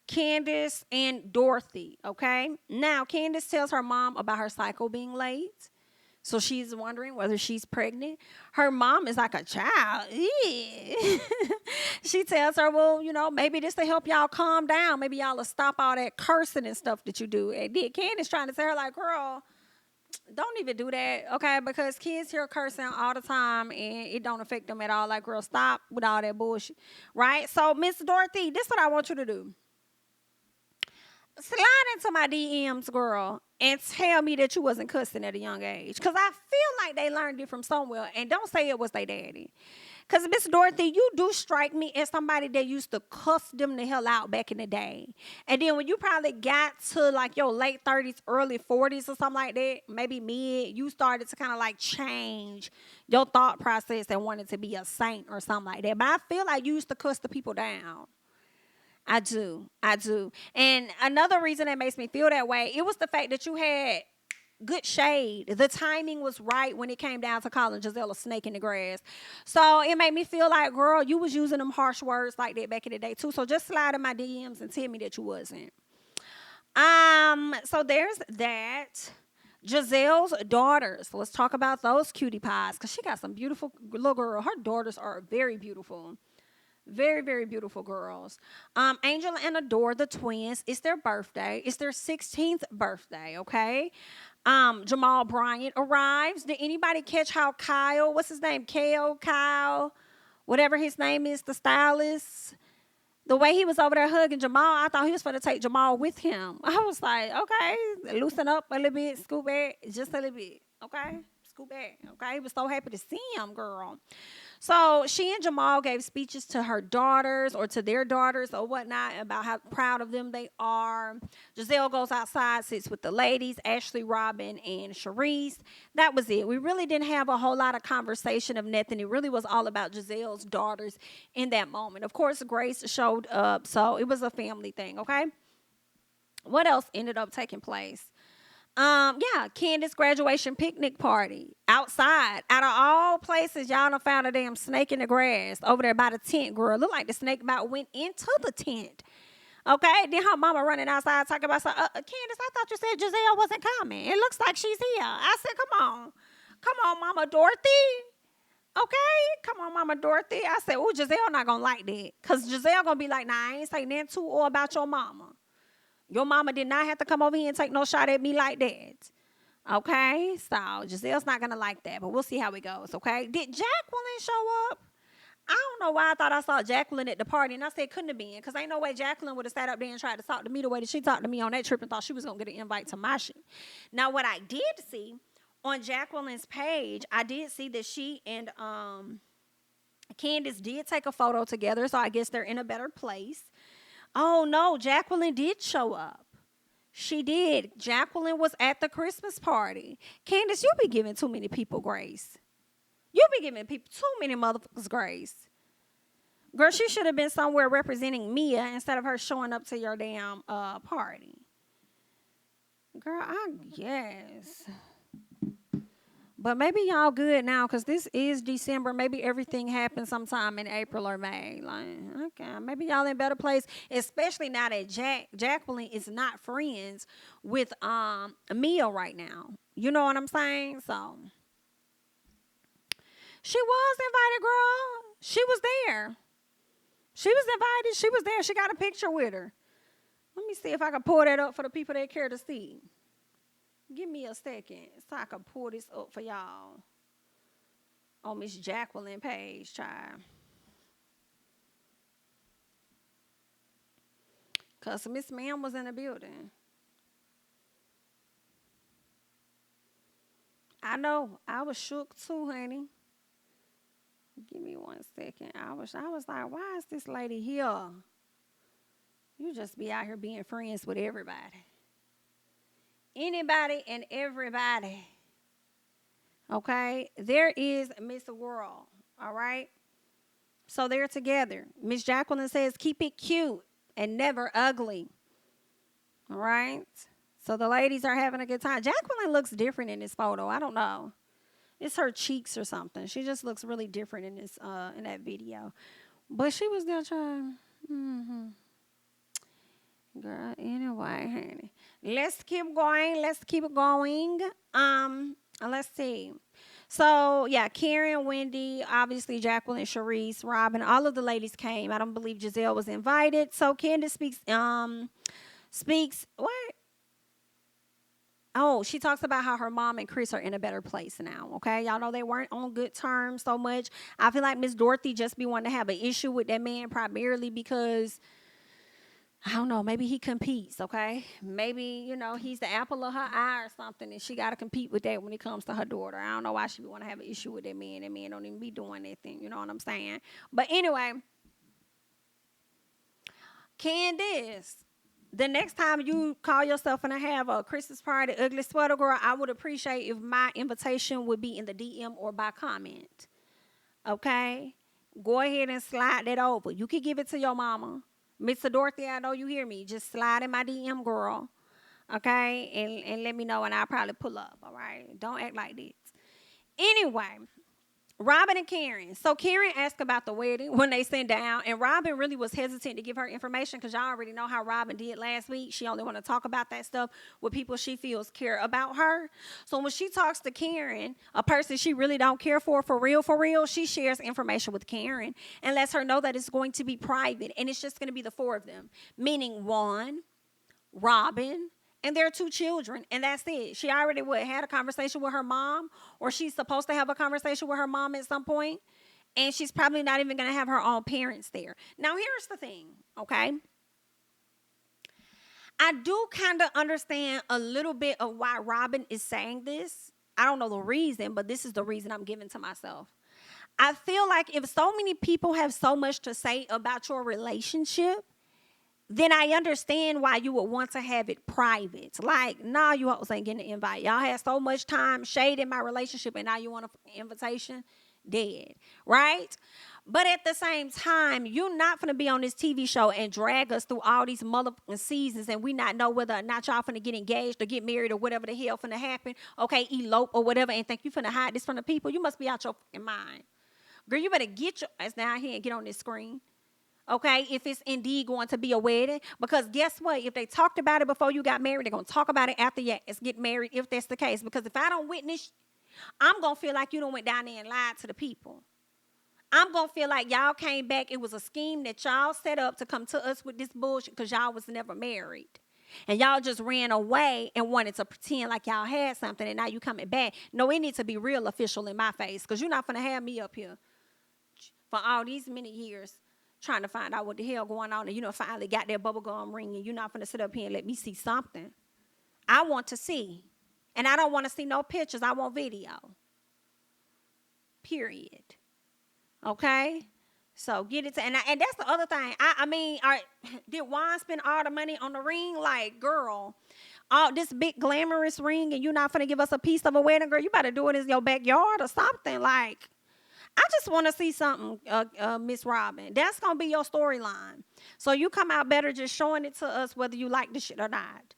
Candace and Dorothy, okay? Now, Candace tells her mom about her cycle being late. So she's wondering whether she's pregnant. Her mom is like a child. She tells her, well, maybe this to help y'all calm down. Maybe y'all will stop all that cursing and stuff that you do. And then Candace trying to tell her, like, girl, don't even do that, okay? Because kids hear cursing all the time and it don't affect them at all. Like, girl, stop with all that bullshit, right? So, Miss Dorothy, this is what I want you to do. Slide into my DMs, girl, and tell me that you wasn't cussing at a young age. Because I feel like they learned it from somewhere. And don't say it was their daddy. Because, Miss Dorothy, you do strike me as somebody that used to cuss them the hell out back in the day. And then when you probably got to, like, your late 30s, early 40s or something like that, maybe mid, you started to kind of, like, change your thought process and wanted to be a saint or something like that. But I feel like you used to cuss the people down. I do. And another reason that makes me feel that way, it was the fact that you had good shade. The timing was right when it came down to calling Gisele a snake in the grass. So it made me feel like, girl, you was using them harsh words like that back in the day too. So just slide in my DMs and tell me that you wasn't. So there's that. Gisele's daughters. Let's talk about those cutie pies, because she got some beautiful little girl. Her daughters are very beautiful. Very, very beautiful girls. Angel and Adore, the twins, it's their birthday. It's their 16th birthday, okay? Jamal Bryant arrives. Did anybody catch how Kyle, what's his name? Kyle, whatever his name is, the stylist, the way he was over there hugging Jamal, I thought he was going to take Jamal with him. I was like, okay, loosen up a little bit, scoot back, just a little bit, okay? Scoot back, okay? He was so happy to see him, girl. So she and Jamal gave speeches to her daughters or to their daughters or whatnot about how proud of them they are. Gisele goes outside, sits with the ladies, Ashley, Robyn, and Sharice. That was it. We really didn't have a whole lot of conversation of nothing. It really was all about Gisele's daughters in that moment. Of course, Grace showed up, so it was a family thing, okay? What else ended up taking place? Yeah, Candace graduation picnic party outside. Out of all places, y'all done found a damn snake in the grass over there by the tent, girl. Looked like the snake about went into the tent. Okay, then her mama running outside talking about, Candace, I thought you said Gisele wasn't coming. It looks like she's here. I said, come on, Mama Dorothy. Okay, come on, Mama Dorothy. I said, oh, Gisele not gonna like that, cause Gisele gonna be like, nah, I ain't say nothing to or about your mama. Your mama did not have to come over here and take no shot at me like that. Okay? So, Gisele's not going to like that, but we'll see how it goes, okay? Did Jacqueline show up? I don't know why I thought I saw Jacqueline at the party, and I said couldn't have been, because ain't no way Jacqueline would have sat up there and tried to talk to me the way that she talked to me on that trip and thought she was going to get an invite to my shit. Now, what I did see on Jacqueline's page, I did see that she and Candace did take a photo together, so I guess they're in a better place. Oh, no, Jacqueline did show up. She did. Jacqueline was at the Christmas party. Candace, you be giving too many people grace. You be giving people too many motherfuckers grace. Girl, she should have been somewhere representing Mia instead of her showing up to your damn party. Girl, I guess. But maybe y'all good now, because this is December. Maybe everything happens sometime in April or May. Like, okay, maybe y'all in a better place, especially now that Jacqueline is not friends with Mia right now. You know what I'm saying? So, she was invited, girl. She was there. She was invited. She was there. She got a picture with her. Let me see if I can pull that up for the people that care to see. Give me a second so I can pull this up for y'all on Miss Jacqueline page, child. Because Miss Ma'am was in the building. I know. I was shook too, honey. Give me 1 second. I was like, why is this lady here? You just be out here being friends with everybody. Anybody and everybody. Okay? There is Miss World. All right? So they're together. Miss Jacqueline says, keep it cute and never ugly. All right? So the ladies are having a good time. Jacqueline looks different in this photo. I don't know. It's her cheeks or something. She just looks really different in this in that video. But she was there trying. Girl, anyway, honey. Let's keep going. Let's keep it going. Let's see. So, yeah, Karen, Wendy, obviously Jacqueline, Sharice, Robyn, all of the ladies came. I don't believe Gisele was invited. So Candace speaks, what? Oh, she talks about how her mom and Chris are in a better place now, okay? Y'all know they weren't on good terms so much. I feel like Miss Dorothy just be wanting to have an issue with that man primarily because, I don't know, maybe he competes, okay? Maybe, he's the apple of her eye or something, and she got to compete with that when it comes to her daughter. I don't know why she would want to have an issue with that man. That man don't even be doing anything, you know what I'm saying? But anyway, Candace, the next time you call yourself and have a Christmas party, ugly sweater girl, I would appreciate if my invitation would be in the DM or by comment. Okay? Go ahead and slide that over. You can give it to your mama. Mr. Dorothy, I know you hear me. Just slide in my DM, girl. Okay? And let me know, and I'll probably pull up. All right? Don't act like this. Anyway, Robyn and Karen. So Karen asked about the wedding when they sat down, and Robyn really was hesitant to give her information because y'all already know how Robyn did last week. She only want to talk about that stuff with people she feels care about her. So when she talks to Karen, a person she really don't care for real, she shares information with Karen and lets her know that it's going to be private, and it's just going to be the four of them, meaning one, Robyn, and their two children, and that's it. She already had a conversation with her mom, or she's supposed to have a conversation with her mom at some point, and she's probably not even going to have her own parents there. Now, here's the thing, okay? I do kind of understand a little bit of why Robyn is saying this. I don't know the reason, but this is the reason I'm giving to myself. I feel like if so many people have so much to say about your relationship, then I understand why you would want to have it private. Like, nah, you hoes ain't getting an invite. Y'all had so much time shade in my relationship, and now you want an invitation? Dead, right? But at the same time, you're not gonna be on this TV show and drag us through all these motherfucking seasons, and we not know whether or not y'all finna get engaged or get married or whatever the hell finna happen. Okay, elope or whatever, and think you finna hide this from the people. You must be out your fucking mind, girl. You better get your ass down here and get on this screen. Okay, if it's indeed going to be a wedding, because guess what? If they talked about it before you got married, they're gonna talk about it after you get married. If that's the case, because if I don't witness, I'm gonna feel like you done went down there and lied to the people. I'm gonna feel like y'all came back. It was a scheme that y'all set up to come to us with this bullshit because y'all was never married. And y'all just ran away and wanted to pretend like y'all had something, and now you coming back. No, it needs to be real official in my face, because you're not gonna have me up here for all these many years trying to find out what the hell going on, and finally got that bubblegum ring, and you're not gonna sit up here and let me see something. I want to see. And I don't want to see no pictures. I want video. Period. Okay? So get it to, and that's the other thing. I mean, did Juan spend all the money on the ring? Like, girl, all this big glamorous ring, and you're not gonna give us a piece of a wedding, girl? You better do it in your backyard or something. Like, I just want to see something, Miss Robyn. That's gonna be your storyline. So you come out better just showing it to us whether you like the shit or not.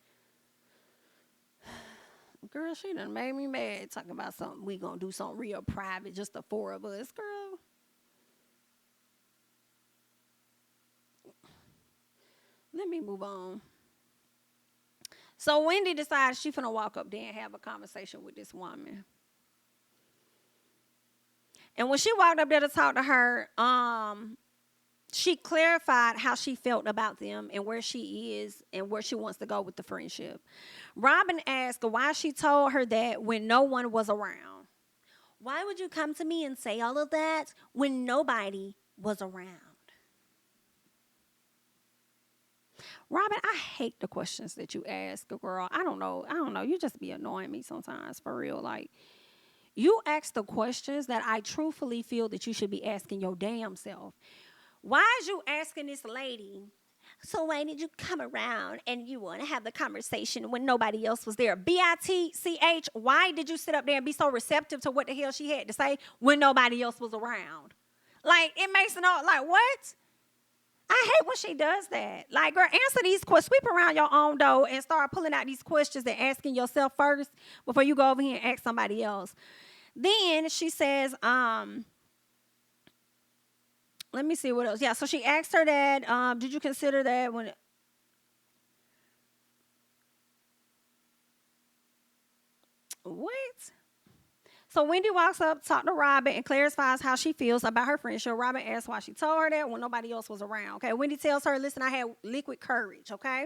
Girl, she done made me mad talking about something. We gonna do something real private, just the four of us, girl. Let me move on. So Wendy decided she finna walk up there and have a conversation with this woman. And when she walked up there to talk to her, she clarified how she felt about them and where she is and where she wants to go with the friendship. Robyn asked why she told her that when no one was around. Why would you come to me and say all of that when nobody was around? Robyn, I hate the questions that you ask a girl. I don't know. You just be annoying me sometimes, for real. Like, you ask the questions that I truthfully feel that you should be asking your damn self. Why is you asking this lady, so why did you come around and you want to have the conversation when nobody else was there? BITCH, why did you sit up there and be so receptive to what the hell she had to say when nobody else was around? Like, it makes no, like, what? I hate when she does that. Like, girl, answer these questions. Sweep around your own door and start pulling out these questions and asking yourself first before you go over here and ask somebody else. Then she says, let me see what else. Yeah, so she asked her that, did you consider that when... What? So Wendy walks up, talks to Robyn, and clarifies how she feels about her friendship. Robyn asks why she told her that when nobody else was around. Okay, Wendy tells her, listen, I had liquid courage, okay?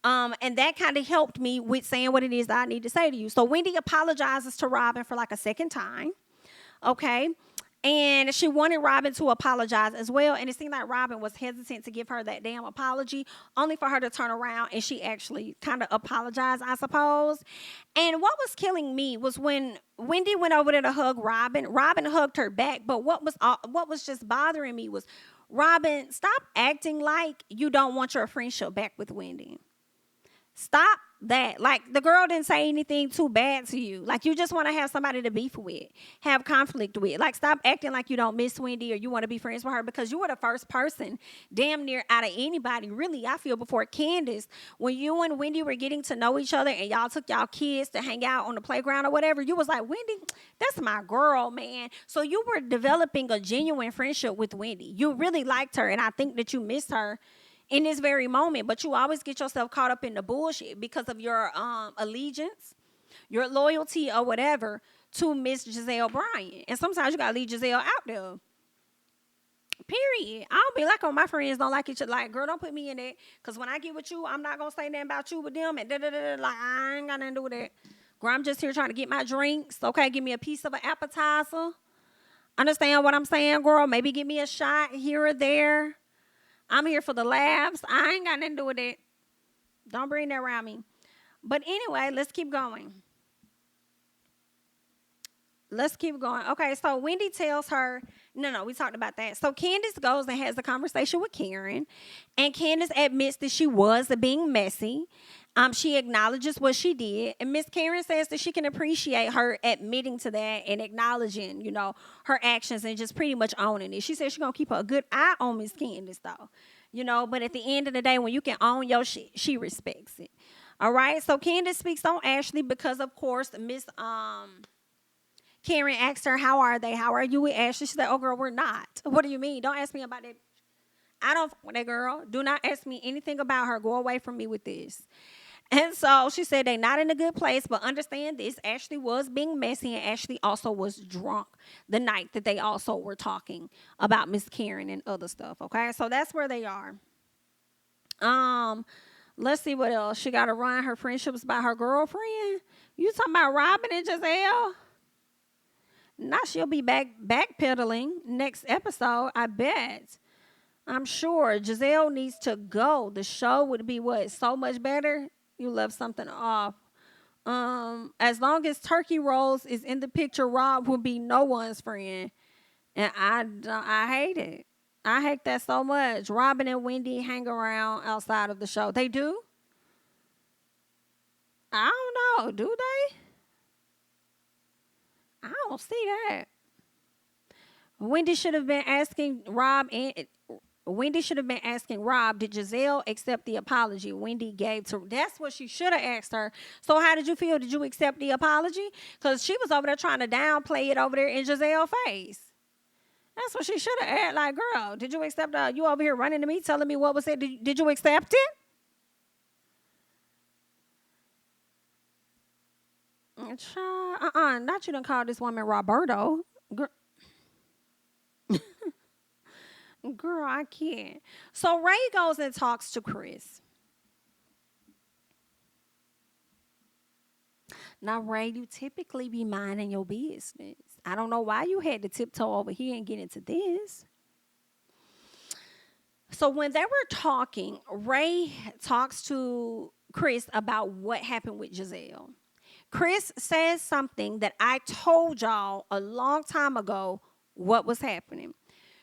And that kind of helped me with saying what it is that I need to say to you. So Wendy apologizes to Robyn for like a second time, okay? And she wanted Robyn to apologize as well. And it seemed like Robyn was hesitant to give her that damn apology, only for her to turn around and she actually kind of apologized, I suppose. And what was killing me was when Wendy went over there to hug Robyn. Robyn hugged her back. But what was just bothering me was, Robyn, stop acting like you don't want your friendship back with Wendy. Stop that. Like, the girl didn't say anything too bad to you. Like, you just want to have somebody to beef with, have conflict with. Like, stop acting like you don't miss Wendy or you want to be friends with her, because you were the first person damn near out of anybody, really, I feel, before Candace, when you and Wendy were getting to know each other and y'all took y'all kids to hang out on the playground or whatever. You was like, Wendy, that's my girl, man. So you were developing a genuine friendship with Wendy. You really liked her, and I think that you missed her in this very moment, but you always get yourself caught up in the bullshit because of your allegiance, your loyalty, or whatever to Miss Gisele Bryant. And sometimes you gotta leave Gisele out there. Period. I don't be like, oh, my friends don't like each other. Like, girl, don't put me in that, because when I get with you, I'm not gonna say nothing about you with them and da-da-da-da. Like, I ain't got nothing to do with that. Girl, I'm just here trying to get my drinks. Okay, give me a piece of an appetizer. Understand what I'm saying, girl? Maybe give me a shot here or there. I'm here for the laughs. I ain't got nothing to do with it. Don't bring that around me. But anyway, let's keep going. let's keep going. Okay, so Wendy tells her, no, we talked about that. So Candace goes and has a conversation with Karen, and Candace admits that she was being messy. She acknowledges what she did, and Miss Karen says that she can appreciate her admitting to that and acknowledging, her actions and just pretty much owning it. She says she's gonna keep a good eye on Miss Candace, though, But at the end of the day, when you can own your shit, she respects it. All right. So Candace speaks on Ashley because, of course, Miss Karen asked her, "How are they? How are you with Ashley?" She said, "Oh, girl, we're not." What do you mean? Don't ask me about that. I don't fuck with that girl. Do not ask me anything about her. Go away from me with this. And so she said they're not in a good place, but understand this. Ashley was being messy, and Ashley also was drunk the night that they also were talking about Miss Karen and other stuff. Okay, so that's where they are. Let's see what else. She got to run her friendships by her girlfriend. You talking about Robyn and Gisele? Now she'll be backpedaling next episode, I bet. I'm sure Gisele needs to go. The show would be what? So much better? You left something off. As long as Turkey Rolls is in the picture, Rob will be no one's friend. And I hate it. I hate that so much. Robyn and Wendy hang around outside of the show. They do? I don't know. Do they? I don't see that. Wendy should have been asking Rob, did Gisele accept the apology Wendy gave to? That's what she should have asked her. So how did you feel? Did you accept the apology? Because she was over there trying to downplay it over there in Gisele's face. That's what she should have asked. Like, girl, did you accept you over here running to me, telling me what was said? Did you accept it? Not you done call this woman Roberto. Girl, I can't. So Ray goes and talks to Chris. Now, Ray, you typically be minding your business. I don't know why you had to tiptoe over here and get into this. So when they were talking, Ray talks to Chris about what happened with Gisele. Chris says something that I told y'all a long time ago what was happening.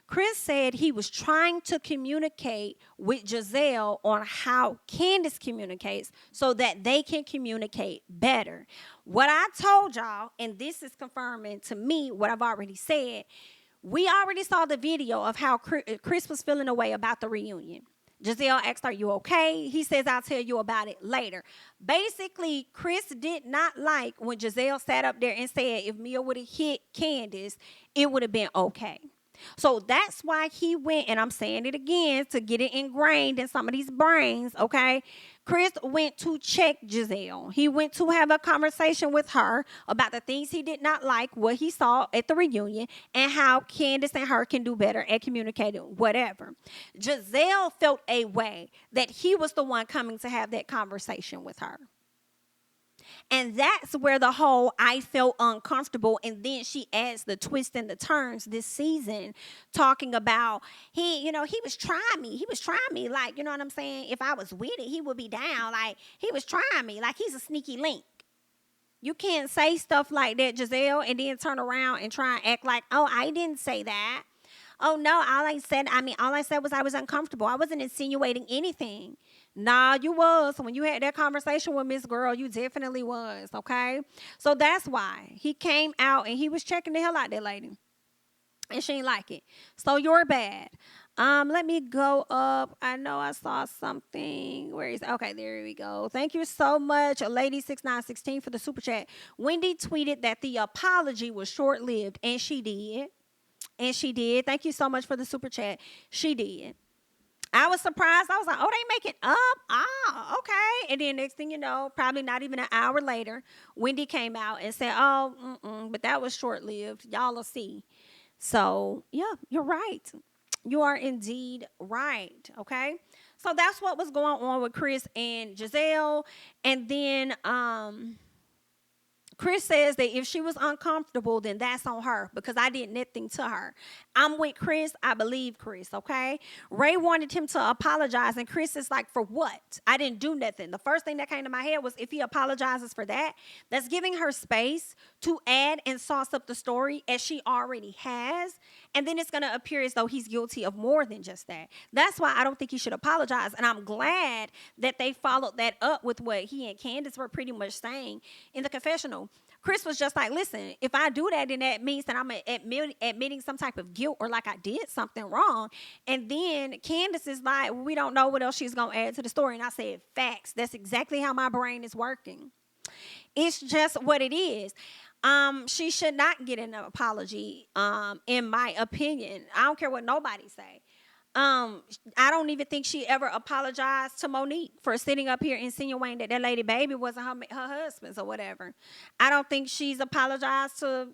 Chris said he was trying to communicate with Gisele on how Candace communicates so that they can communicate better. What I told y'all, and this is confirming to me what I've already said, we already saw the video of how Chris was feeling away about the reunion. Gisele asked, "Are you okay?" He says, "I'll tell you about it later." Basically, Chris did not like when Gisele sat up there and said if Mia would have hit Candace, it would have been okay. So that's why he went, and I'm saying it again to get it ingrained in some of these brains, okay? Chris went to check Gisele. He went to have a conversation with her about the things he did not like, what he saw at the reunion, and how Candace and her can do better at communicating, whatever. Gisele felt a way that he was the one coming to have that conversation with her. And that's where the whole I felt uncomfortable. And then she adds the twist and the turns this season, talking about he was trying me. He was trying me. Like, you know what I'm saying? If I was with it, he would be down. Like, he was trying me. Like, he's a sneaky link. You can't say stuff like that, Gisele, and then turn around and try and act like, oh, I didn't say that. Oh, no, all I said was I was uncomfortable. I wasn't insinuating anything. Nah, you was. When you had that conversation with Miss Girl, you definitely was, okay? So that's why he came out and he was checking the hell out of that lady. And she didn't like it. So you're bad. Let me go up. I know I saw something. Where is okay, there we go. Thank you so much, Lady6916 for the super chat. Wendy tweeted that the apology was short-lived, and she did. And she did. Thank you so much for the super chat. She did. I was surprised. I was like, oh, they make it up? Ah, okay. And then next thing you know, probably not even an hour later, Wendy came out and said, oh, but that was short-lived. Y'all will see. So, yeah, you're right. You are indeed right, okay? So that's what was going on with Chris and Gisele. And then Chris says that if she was uncomfortable, then that's on her because I did nothing to her. I'm with Chris. I believe Chris, okay? Ray wanted him to apologize, and Chris is like, for what? I didn't do nothing. The first thing that came to my head was if he apologizes for that, that's giving her space to add and sauce up the story as she already has, and then it's going to appear as though he's guilty of more than just that. That's why I don't think he should apologize, and I'm glad that they followed that up with what he and Candace were pretty much saying in the confessional. Chris was just like, listen, if I do that, then that means that I'm admitting some type of guilt or like I did something wrong. And then Candace is like, we don't know what else she's going to add to the story. And I said, facts. That's exactly how my brain is working. It's just what it is. She should not get an apology, in my opinion. I don't care what nobody say. I don't even think she ever apologized to Monique for sitting up here insinuating that lady baby wasn't her husband's or whatever. I don't think she's apologized to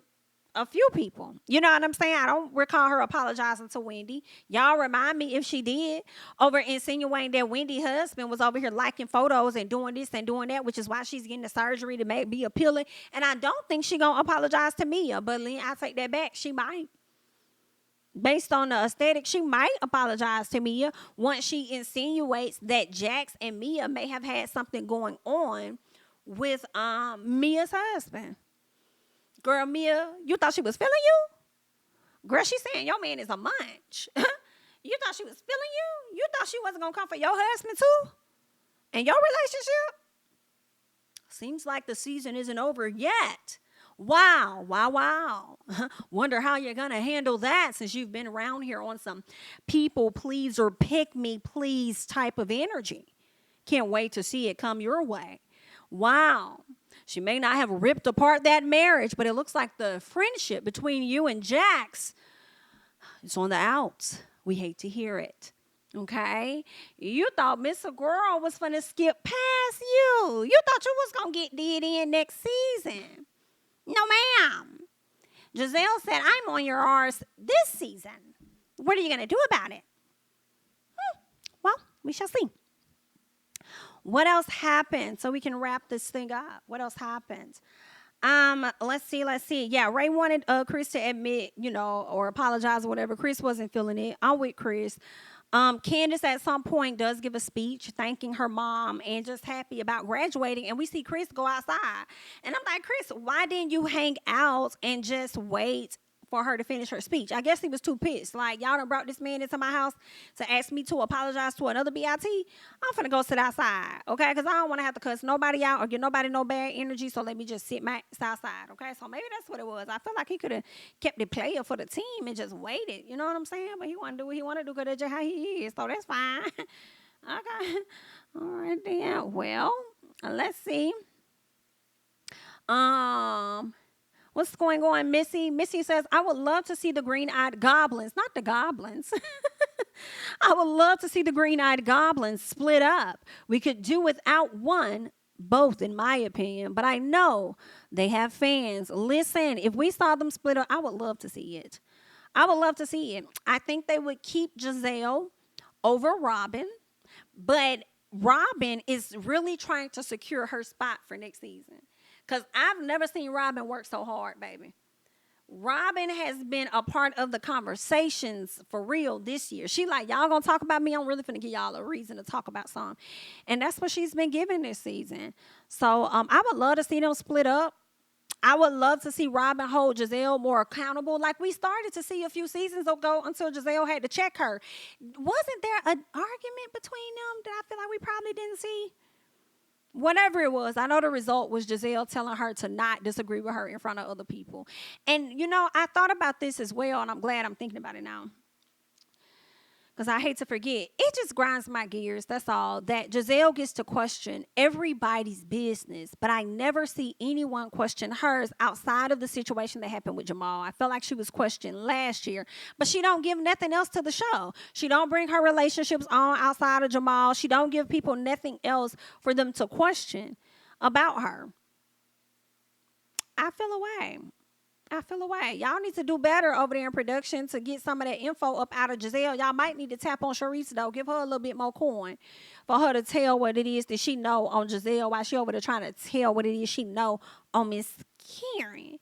a few people. You know what I'm saying? I don't recall her apologizing to Wendy. Y'all remind me if she did, over insinuating that Wendy's husband was over here liking photos and doing this and doing that, which is why she's getting the surgery to be appealing. And I don't think she gonna apologize to Mia, but I take that back. She might. Based on the aesthetic, she might apologize to Mia once she insinuates that Jax and Mia may have had something going on with Mia's husband. Girl, Mia, you thought she was feeling you? Girl, she's saying your man is a munch. You thought she was feeling you? You thought she wasn't going to come for your husband too? And your relationship? Seems like the season isn't over yet. Wow. Wonder how you're going to handle that since you've been around here on some people pleaser, pick me please type of energy. Can't wait to see it come your way. Wow. She may not have ripped apart that marriage, but it looks like the friendship between you and Jax is on the outs. We hate to hear it. Okay? You thought Mr. Girl was going to skip past you. You thought you was going to get did in next season. No, ma'am. Gisele said, I'm on your arse this season. What are you going to do about it? Well, we shall see. What else happened? So we can wrap this thing up. What else happened? Let's see. Yeah, Ray wanted Chris to admit, or apologize or whatever. Chris wasn't feeling it. I'm with Chris. Candace at some point does give a speech thanking her mom and just happy about graduating. And we see Chris go outside. And I'm like, Chris, why didn't you hang out and just wait for her to finish her speech? I guess he was too pissed. Like, y'all done brought this man into my house to ask me to apologize to another BIT. I'm finna go sit outside, okay? Because I don't want to have to cuss nobody out or give nobody no bad energy, so let me just sit outside, okay? So maybe that's what it was. I feel like he could have kept the player for the team and just waited, you know what I'm saying? But he want to do what he want to do because that's just how he is, so that's fine. Okay. All right, then. Well, let's see. What's going on, Missy? Missy says, I would love to see the green-eyed goblins, not the goblins. I would love to see the green-eyed goblins split up. We could do without one, both in my opinion, but I know they have fans. Listen, if we saw them split up, I would love to see it. I would love to see it. I think they would keep Gisele over Robyn, but Robyn is really trying to secure her spot for next season. Because I've never seen Robyn work so hard, baby. Robyn has been a part of the conversations for real this year. She like, y'all gonna talk about me? I'm really finna give y'all a reason to talk about something. And that's what she's been given this season. So I would love to see them split up. I would love to see Robyn hold Gisele more accountable like we started to see a few seasons ago until Gisele had to check her. Wasn't there an argument between them that I feel like we probably didn't see? Whatever it was, I know the result was Gisele telling her to not disagree with her in front of other people. And, I thought about this as well, and I'm glad I'm thinking about it now. Because I hate to forget. It just grinds my gears, that's all, that Gisele gets to question everybody's business, but I never see anyone question hers outside of the situation that happened with Jamal. I felt like she was questioned last year, but she don't give nothing else to the show. She don't bring her relationships on outside of Jamal. She don't give people nothing else for them to question about her. I feel away. I feel away. Y'all need to do better over there in production to get some of that info up out of Gisele. Y'all might need to tap on Sharice, though. Give her a little bit more coin for her to tell what it is that she know on Gisele while she over there trying to tell what it is she know on Miss Karen.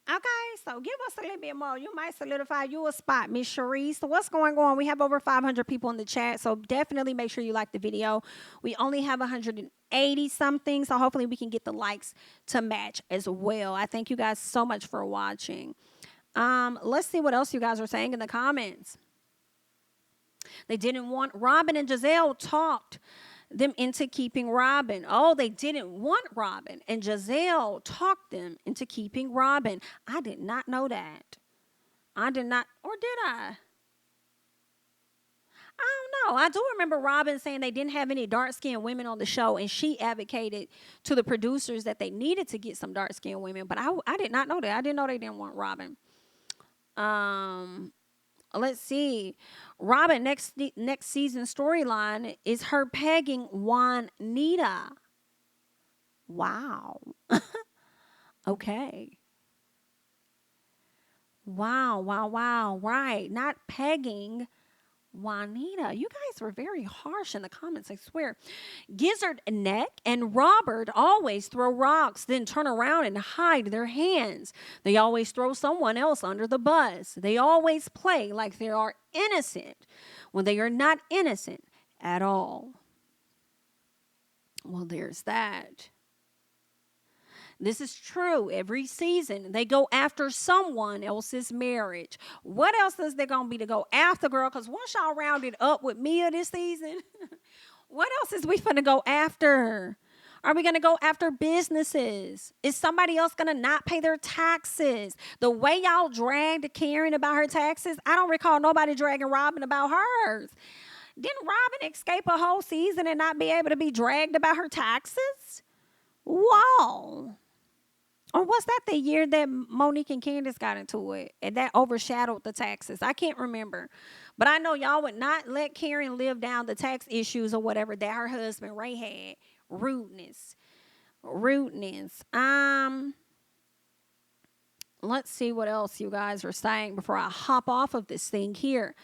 Okay, so give us a little bit more. You might solidify you a spot, Miss Sharice. So what's going on? We have over 500 people in the chat, so definitely make sure you like the video. We only have 180 something, so hopefully we can get the likes to match as well. I thank you guys so much for watching. Let's see what else you guys are saying in the comments. They didn't want Robyn and Gisele talked them into keeping Robyn. Oh, they didn't want Robyn, and Gisele talked them into keeping Robyn. I did not know that. I did not, or did I? I don't know. I do remember Robyn saying they didn't have any dark-skinned women on the show, and she advocated to the producers that they needed to get some dark-skinned women, but I did not know that. I didn't know they didn't want Robyn. Let's see. Robyn next season storyline is her pegging Juanita. Wow. Okay. Wow. Right. Not pegging Juanita. You guys were very harsh in the comments, I swear. Gizzard Neck and Robert always throw rocks, then turn around and hide their hands. They always throw someone else under the bus. They always play like they are innocent when they are not innocent at all. Well, there's that. This is true. Every season, they go after someone else's marriage. What else is there going to be to go after, girl? Because once y'all rounded up with Mia this season, what else is we finna go after? Are we going to go after businesses? Is somebody else going to not pay their taxes? The way y'all dragged Karen about her taxes, I don't recall nobody dragging Robyn about hers. Didn't Robyn escape a whole season and not be able to be dragged about her taxes? Whoa. Or was that the year that Monique and Candace got into it and that overshadowed the taxes? I can't remember. But I know y'all would not let Karen live down the tax issues or whatever that her husband Ray had. Rudeness. Let's see what else you guys are saying before I hop off of this thing here.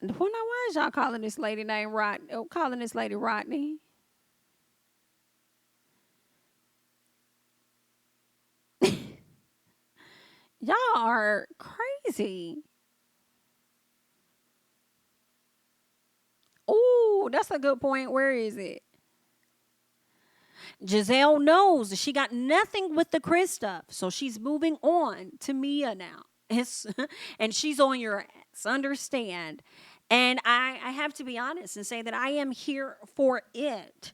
Well, now, why is y'all calling this lady named Rodney? Calling this lady Rodney? Y'all are crazy. Oh, that's a good point. Where is it? Gisele knows she got nothing with the Chris stuff, so she's moving on to Mia now. And she's on your ass. Understand? And I have to be honest and say that I am here for it.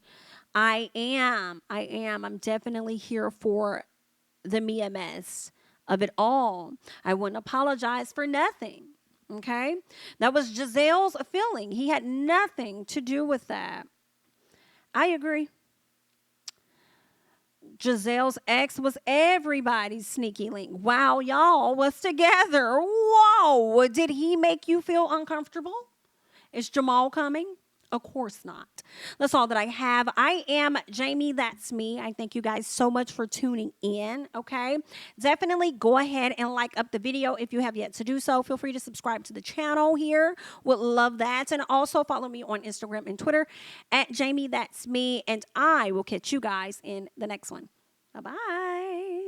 I am. I'm definitely here for the Mia mess of it all. I wouldn't apologize for nothing. Okay? That was Gisele's feeling. He had nothing to do with that. I agree. Gisele's ex was everybody's sneaky link. Wow, y'all was together. Whoa. Did he make you feel uncomfortable? Is Jamal coming? Of course not. That's all that I have. I am Jamie. That's me. I thank you guys so much for tuning in. Okay. Definitely go ahead and like up the video if you have yet to do so. Feel free to subscribe to the channel here. Would love that. And also follow me on Instagram and Twitter at JamiThatsMe. And I will catch you guys in the next one. Bye-bye.